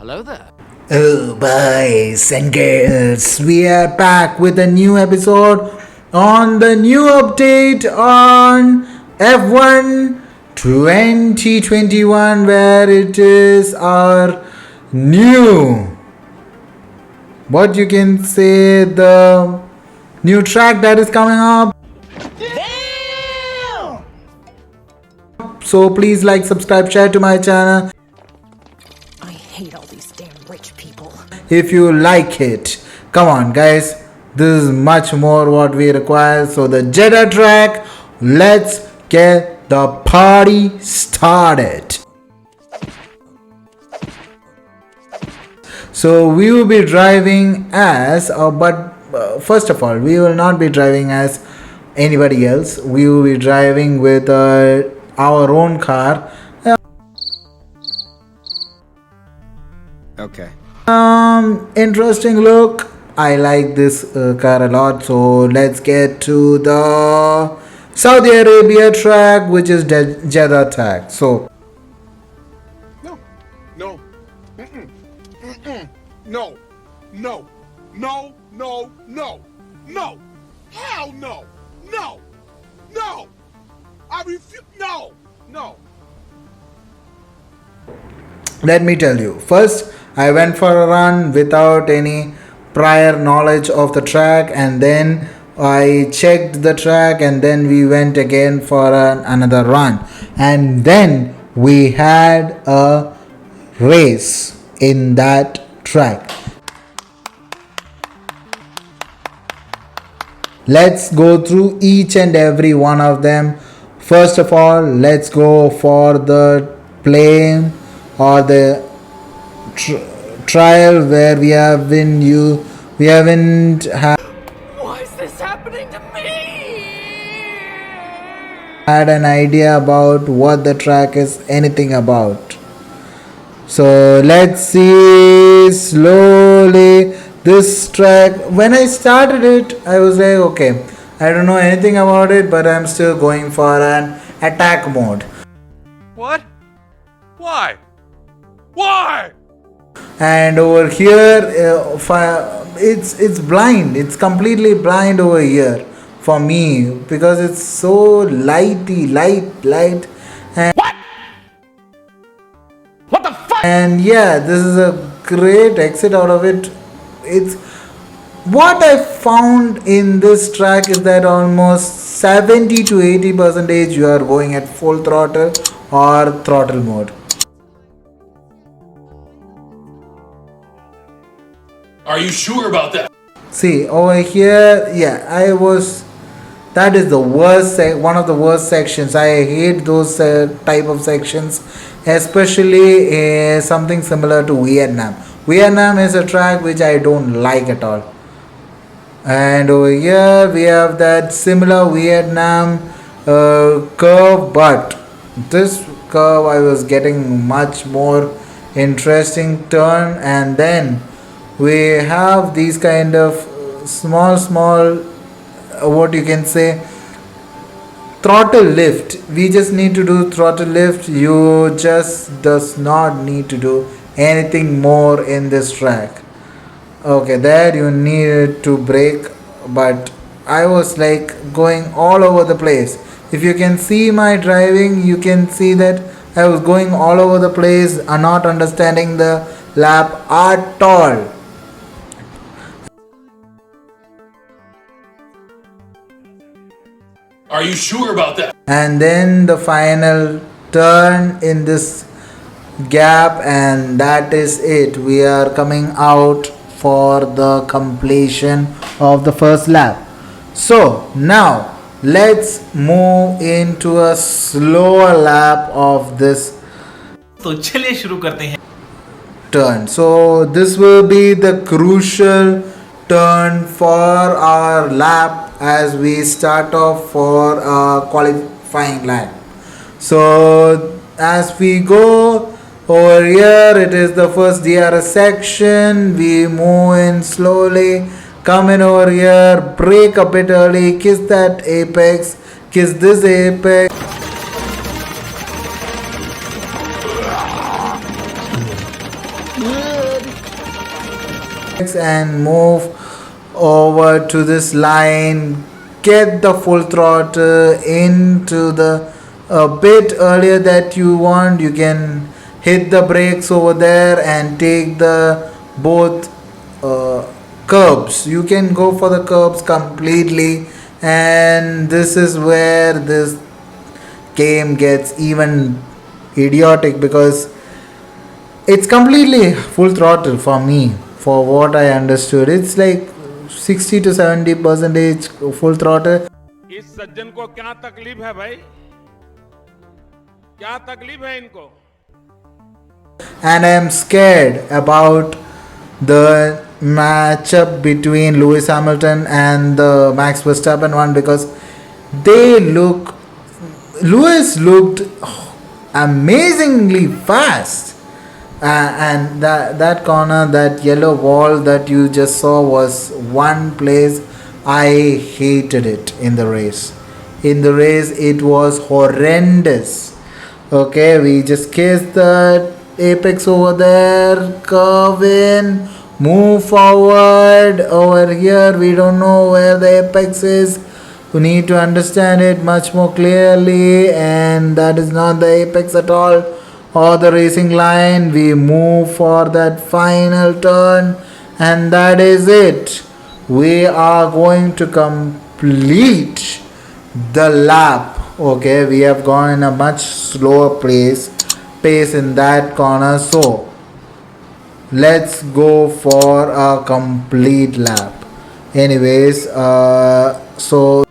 hello there. Oh, boys and girls, we are back with a new episode on the new update on F1 2021, where it is our new, what you can say, the new track that is coming up. So please like, subscribe, share to my channel I hate all these damn rich people. if you like it. Come on, guys, this is much more what we require. So the Jeddah track, let's get the party started. So we will be driving as first of all, we will not be driving as anybody else. We will be driving with our own car. Okay. Interesting look. I like this car a lot. So let's get to the Saudi Arabia track, which is Jeddah track. So No. Mm-mm. Mm-mm. No. No. No. No. No. No. Hell no. No. No. I refuse. No. No. let me tell you. First, I went for a run without any prior knowledge of the track, and then I checked the track, and then we went again for another run, and then we had a race in that track. Let's go through each and every one of them. First of all, let's go for the play or the trial where we haven't Why is this happening to me? had an idea about what the track is anything about. So let's see slowly this track. When I started it, I was like, okay, I don't know anything about it, but I'm still going for an attack mode. What? Why? Why? And over here, it's blind. It's completely blind over here for me because it's so light. And What the fuck? And yeah, this is a great exit out of it. It's what I found in this track is that almost 70 to 80% you are going at full throttle or throttle mode. Are you sure about that? See over here, yeah, that is the worst one of the worst sections. I hate those type of sections, especially something similar to Vietnam. Vietnam is a track which I don't like at all. And over here we have that similar Vietnam curve, but this curve I was getting much more interesting turn, and then we have these kind of small what you can say throttle lift. We just need to do throttle lift. You just does not need to do anything more in this track. Okay, there you needed to brake, but I was like going all over the place. If you can see my driving, you can see that I was going all over the place and not understanding the lap at all. Are you sure about that? And then the final turn in this gap, and that is it. We are coming out for the completion of the first lap. So now let's move into a slower lap of this तो चलिए शुरू करते हैं turn. So this will be the crucial turn for our lap as we start off for a qualifying lap. So as we go over here, it is the first DRS section. We move in slowly, come in over here, brake a bit early, kiss that apex, kiss this apex. and move over to this line, get the full throttle into the a bit earlier that you want. You can hit the brakes over there and take the both curbs. You can go for the curbs completely, and this is where this game gets even idiotic because it's completely full throttle for me. For what I understood, it's like 60 to 70 percentage full throttle. इस सज्जन को क्या तकलीफ है भाई? क्या तकलीफ है इनको? And I am scared about the matchup between Lewis Hamilton and the Max Verstappen one because Lewis looked amazingly fast. And that corner, that yellow wall that you just saw was one place I hated it in the race. In the race, it was horrendous. Okay, we just kissed the apex over there, curve in, move forward. Over here, we don't know where the apex is. We need to understand it much more clearly, and that is not the apex at all or the racing line. We move for that final turn, and that is it. We are going to complete the lap. Okay, we have gone in a much slower pace in that corner, so let's go for a complete lap. Anyways, so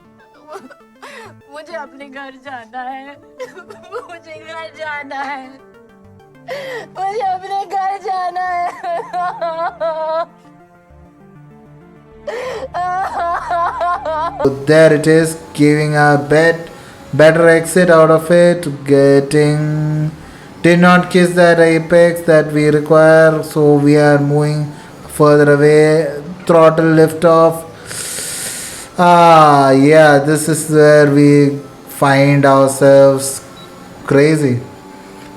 मुझे अपने घर जाना है मुझे घर जाना है मुझे अपने घर जाना है there it is, giving a better exit out of it, did not kiss that apex that we require, so we are moving further away. Throttle lift off. Yeah, this is where we find ourselves crazy.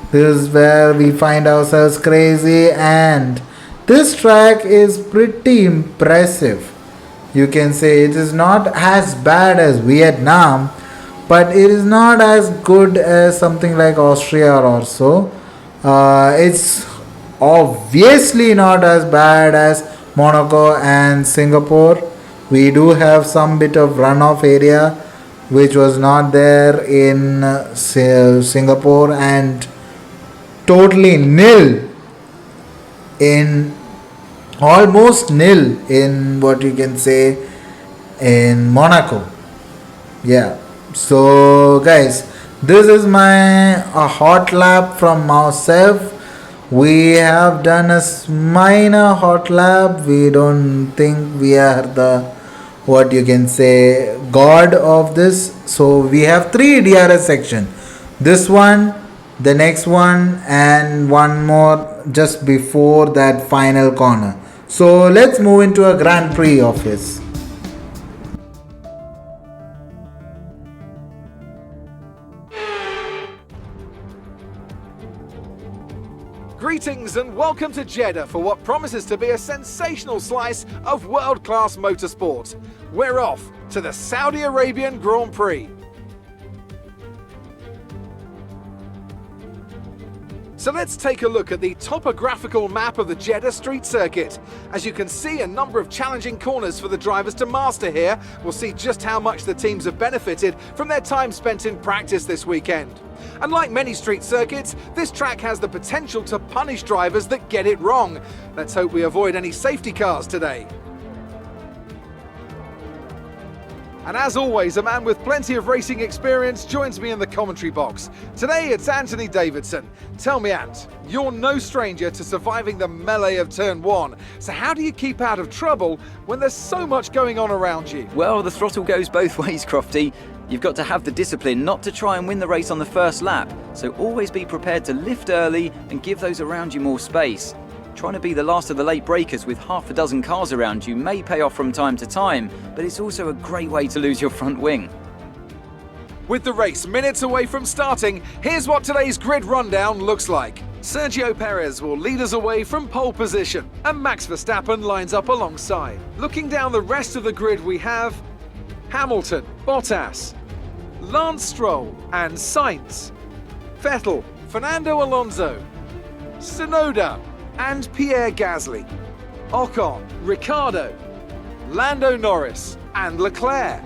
This is where we find ourselves crazy, and this track is pretty impressive. You can say it is not as bad as Vietnam, but it is not as good as something like Austria or so. It's obviously not as bad as Monaco and Singapore. We do have some bit of runoff area which was not there in Singapore, and totally nil in almost nil in what you can say in Monaco. Yeah, so guys, this is my hot lap from myself. We have done a minor hot lap. We don't think we are the what you can say god of this. So we have 3 DRS section, this one, the next one, and one more just before that final corner. So let's move into a Grand Prix of his. Greetings and welcome to Jeddah for what promises to be a sensational slice of world-class motorsport. We're off to the Saudi Arabian Grand Prix. So let's take a look at the topographical map of the Jeddah street circuit. As you can see, a number of challenging corners for the drivers to master here. We'll see just how much the teams have benefited from their time spent in practice this weekend. And like many street circuits, this track has the potential to punish drivers that get it wrong. Let's hope we avoid any safety cars today. And as always, a man with plenty of racing experience joins me in the commentary box. Today it's Anthony Davidson. Tell me, Ant, you're no stranger to surviving the melee of turn 1. So how do you keep out of trouble when there's so much going on around you? Well, the throttle goes both ways, Crofty. You've got to have the discipline not to try and win the race on the first lap, so always be prepared to lift early and give those around you more space. Trying to be the last of the late breakers with half a dozen cars around you may pay off from time to time, but it's also a great way to lose your front wing. With the race minutes away from starting, here's what today's grid rundown looks like. Sergio Perez will lead us away from pole position, and Max Verstappen lines up alongside. Looking down the rest of the grid, we have Hamilton, Bottas, Lance Stroll and Sainz, Vettel, Fernando Alonso, Tsunoda and Pierre Gasly, Ocon, Ricciardo, Lando Norris and Leclerc,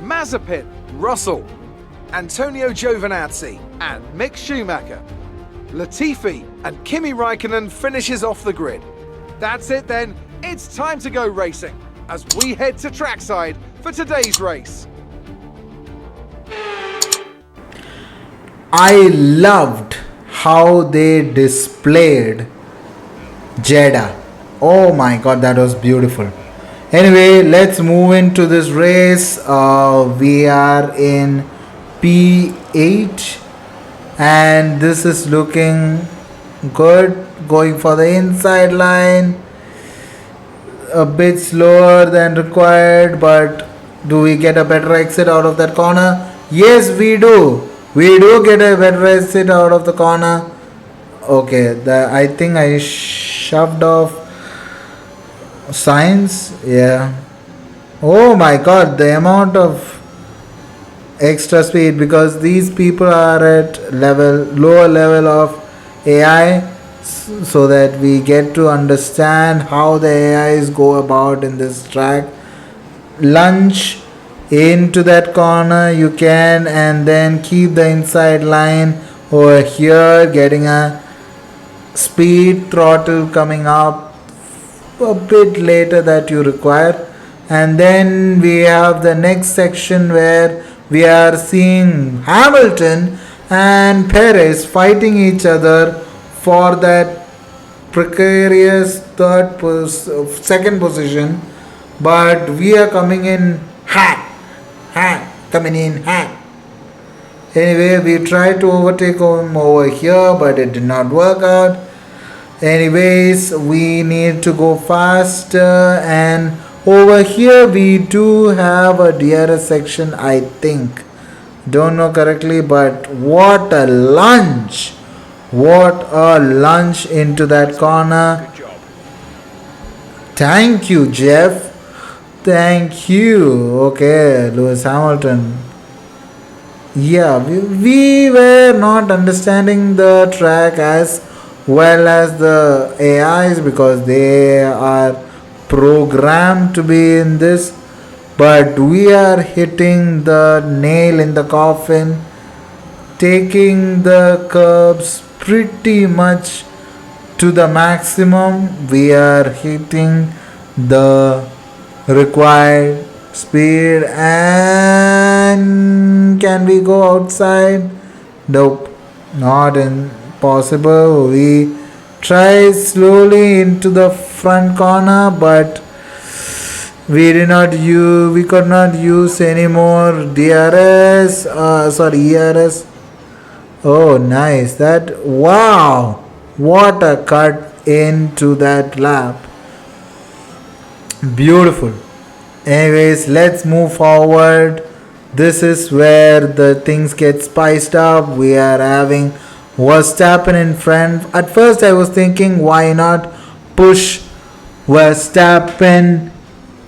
Mazepin, Russell, Antonio Giovinazzi and Mick Schumacher, Latifi and Kimi Raikkonen finishes off the grid. That's it then, it's time to go racing as we head to trackside for today's race. I loved how they displayed Jeddah. Oh my god, that was beautiful. Anyway, let's move into this race. We are in P8 and this is looking good, going for the inside line, a bit slower than required, but do we get a better exit out of that corner? Yes, we do. We do get a better exit out of the corner. Okay, I think I shoved off Sainz. Yeah. Oh my god, the amount of extra speed, because these people are at lower level of AI, so that we get to understand how the AIs go about in this track. Lunge into that corner you can, and then keep the inside line over here, getting a speed throttle coming up a bit later that you require. And then we have the next section where we are seeing Hamilton and Perez fighting each other for that precarious second position, but we are coming in hot. Anyway, we tried to overtake him over here, but it did not work out. Anyways, we need to go faster, and over here we do have a DRS section, I think. Don't know correctly, but what a lunge! What a lunge into that corner. Thank you, Jeff. Thank you. Okay, Lewis Hamilton. Yeah, we were not understanding the track as well as the AIs, because they are programmed to be in this, but we are hitting the nail in the coffin, taking the curbs pretty much to the maximum. We are hitting the required speed, and can we go outside? Nope, not possible. We try slowly into the front corner, but we could not use any more ERS. Oh, nice. Wow, what a cut into that lap. Beautiful. Anyways, let's move forward. This is where the things get spiced up. We are having Verstappen in front. At first I was thinking, why not push Verstappen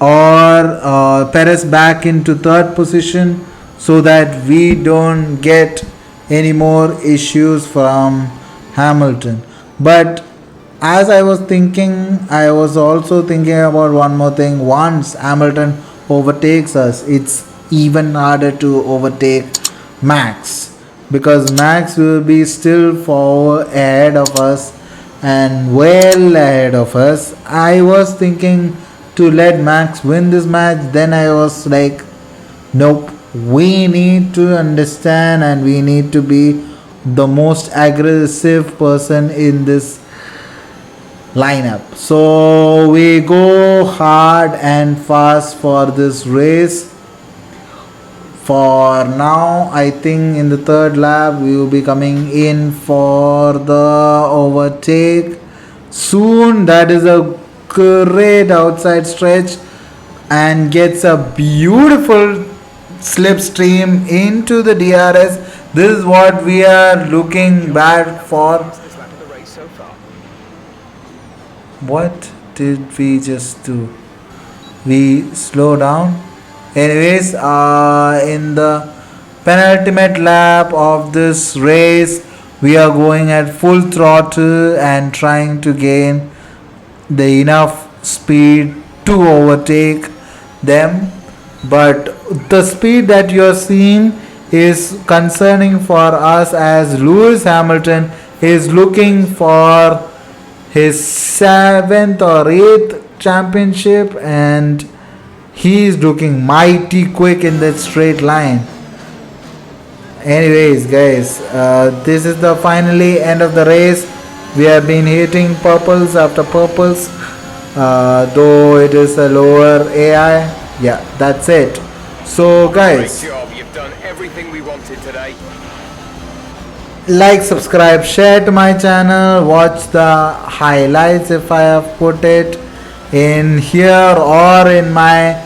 or Perez back into third position, so that we don't get any more issues from Hamilton. But as I was thinking, I was also thinking about one more thing. Once Hamilton overtakes us, it's even harder to overtake Max, because Max will be still far ahead of us and well ahead of us. I was thinking to let Max win this match. Then I was like, nope, we need to understand and we need to be the most aggressive person in this lineup. So we go hard and fast for this race. For now, I think in the third lap we will be coming in for the overtake soon. That is a great outside stretch and gets a beautiful slipstream into the DRS. This is what we are looking back for. What did we just do? We slow down. Anyways, in the penultimate lap of this race, we are going at full throttle and trying to gain the enough speed to overtake them, but the speed that you're seeing is concerning for us, as Lewis Hamilton is looking for his 7th or 8th championship, and he is looking mighty quick in that straight line. Anyways guys, this is the finally end of the race. We have been hitting purples after purples, though it is a lower AI. Yeah, that's it. So guys, Great job. You've done everything we wanted today. like, subscribe, share to my channel, watch the highlights if I have put it in here or in my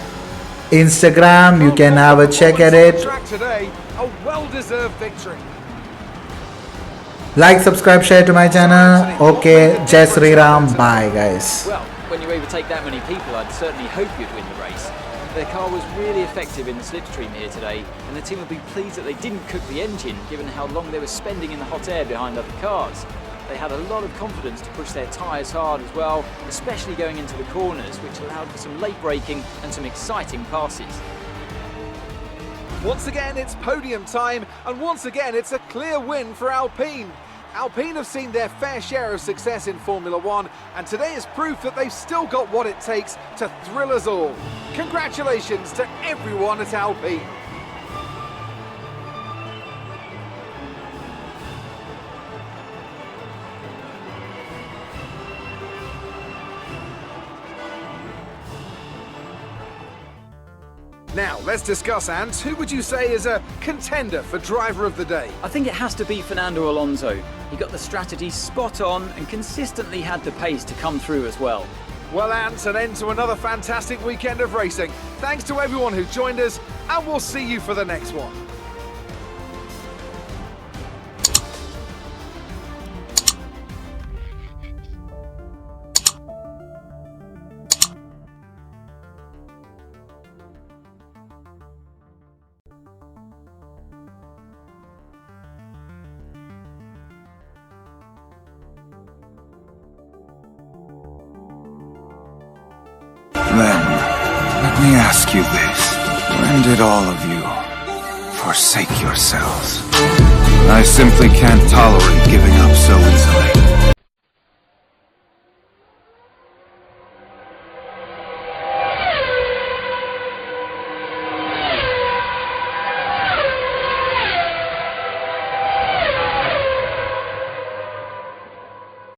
Instagram. You can have a check at it. Track today, a well-deserved victory. Like, subscribe, share to my channel. Okay, Jai Sri Ram. Bye guys. Well, when you overtake that many people, I'd certainly hope you'd win the race. Their car was really effective in the slipstream here today, and the team will be pleased that they didn't cook the engine, given how long they were spending in the hot air behind other cars. They had a lot of confidence to push their tyres hard as well, especially going into the corners, which allowed for some late braking and some exciting passes. Once again, it's podium time, and once again, it's a clear win for Alpine. Alpine have seen their fair share of success in Formula One, and today is proof that they've still got what it takes to thrill us all. Congratulations to everyone at Alpine. Now, let's discuss, Ant. Who would you say is a contender for Driver of the Day? I think it has to be Fernando Alonso. He got the strategy spot on and consistently had the pace to come through as well. Well, Ant, an end to another fantastic weekend of racing. Thanks to everyone who joined us, and we'll see you for the next one. Then, let me ask you this. When did all of you forsake yourselves? I simply can't tolerate giving up so easily.